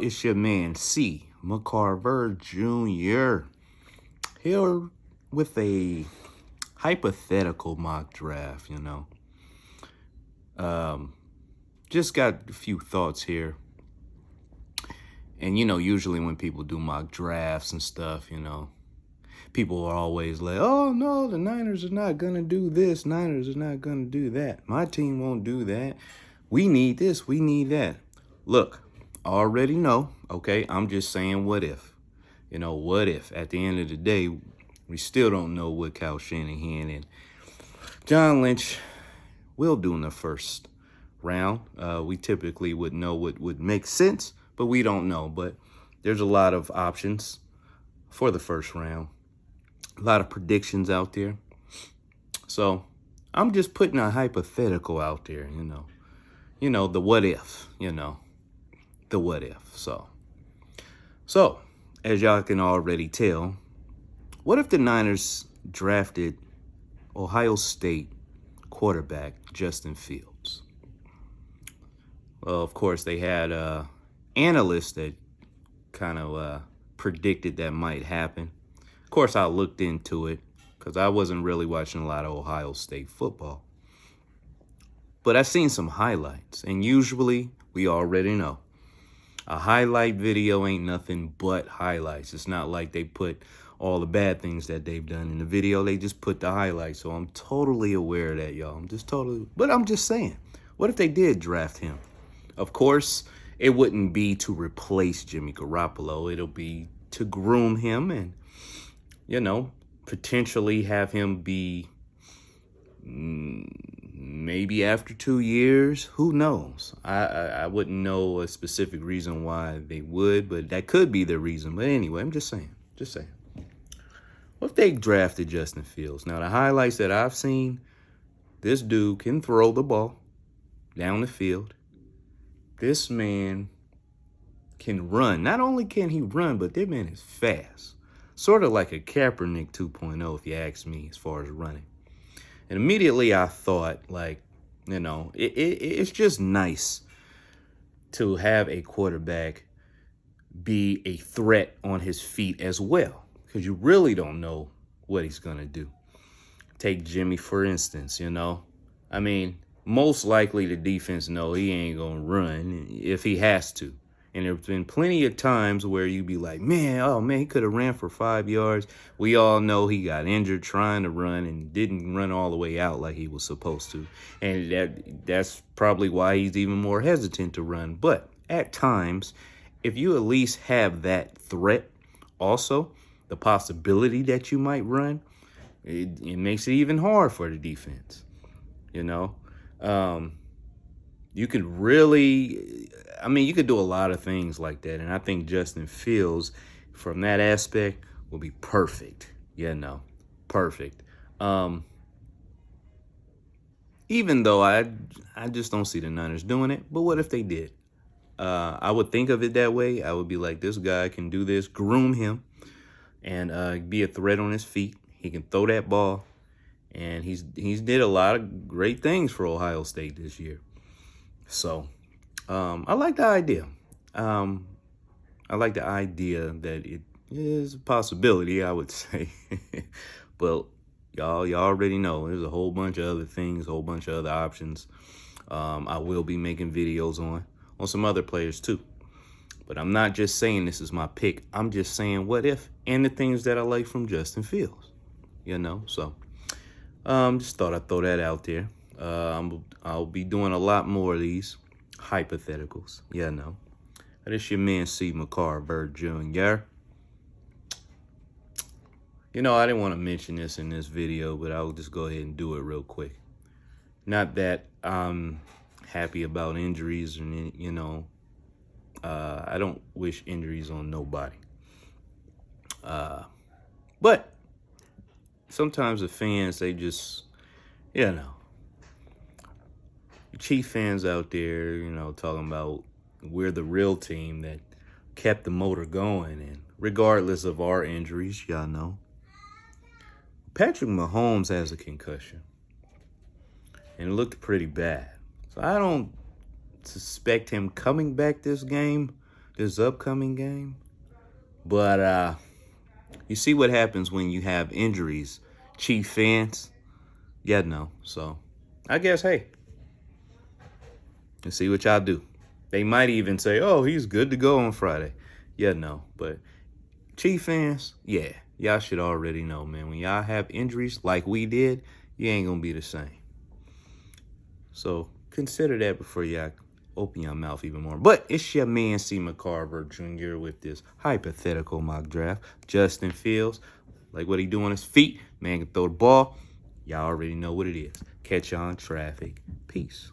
It's your man C. McCarver Jr. here with a hypothetical mock draft. Um, just got a few thoughts here. And usually when people do mock drafts and stuff, people are always like, oh no, the Niners are not gonna do this, Niners are not gonna do that. My team won't do that. We need this, we need that. Look, I already know, okay? I'm just saying what if. What if at the end of the day, we still don't know what Kyle Shanahan and John Lynch will do in the first round. We typically would know what would make sense, but we don't know. But there's a lot of options for the first round. A lot of predictions out there. So I'm just putting a hypothetical out there, the what if, the what if. So as y'all can already tell, what if the Niners drafted Ohio State quarterback Justin Fields? Well, of course, they had analysts that kind of predicted that might happen. Of course, I looked into it because I wasn't really watching a lot of Ohio State football. But I've seen some highlights, and usually we already know. A highlight video ain't nothing but highlights. It's not like they put all the bad things that they've done in the video. They just put the highlights. So I'm totally aware of that, y'all. But I'm just saying, what if they did draft him? Of course, it wouldn't be to replace Jimmy Garoppolo. It'll be to groom him and, potentially have him be maybe after 2 years. Who knows? I wouldn't know a specific reason why they would, but that could be the reason. But anyway, I'm just saying. What if they drafted Justin Fields? Now, the highlights that I've seen, this dude can throw the ball down the field. This man can run. Not only can he run, but this man is fast. Sort of like a Kaepernick 2.0, if you ask me, as far as running. And immediately I thought, it's just nice to have a quarterback be a threat on his feet as well, because you really don't know what he's going to do. Take Jimmy, for instance, most likely the defense know he ain't going to run if he has to. And there's been plenty of times where you be like, he could have ran for 5 yards. We all know he got injured trying to run and didn't run all the way out like he was supposed to. And that's probably why he's even more hesitant to run. But at times, if you at least have that threat, also the possibility that you might run, it makes it even hard for the defense. You could really, you could do a lot of things like that. And I think Justin Fields, from that aspect, will be perfect. Perfect. Even though I just don't see the Niners doing it. But what if they did? I would think of it that way. I would be like, this guy can do this, groom him, and be a threat on his feet. He can throw that ball. And he's did a lot of great things for Ohio State this year. So I like the idea. I like the idea that it is a possibility, I would say. But y'all already know there's a whole bunch of other things, a whole bunch of other options. I will be making videos on some other players too. But I'm not just saying this is my pick. I'm just saying what if and the things that I like from Justin Fields. So just thought I'd throw that out there. I'll be doing a lot more of these hypotheticals. But it's your man C. McCarver Jr. I didn't want to mention this in this video, but I'll just go ahead and do it real quick. Not that I'm happy about injuries, and I don't wish injuries on nobody. But sometimes the fans, they just, Chief fans out there, talking about we're the real team that kept the motor going. And regardless of our injuries, y'all know, Patrick Mahomes has a concussion. And it looked pretty bad. So I don't suspect him coming back this this upcoming game. But you see what happens when you have injuries. Chief fans, yeah, no. So I guess, hey, let's see what y'all do. They might even say, oh, he's good to go on Friday. Yeah, no. But Chief fans, yeah, y'all should already know, man. When y'all have injuries like we did, you ain't going to be the same. So consider that before y'all open your mouth even more. But it's your man, C. McCarver Jr. with this hypothetical mock draft. Justin Fields, like what he do on his feet. Man can throw the ball. Y'all already know what it is. Catch you on traffic. Peace.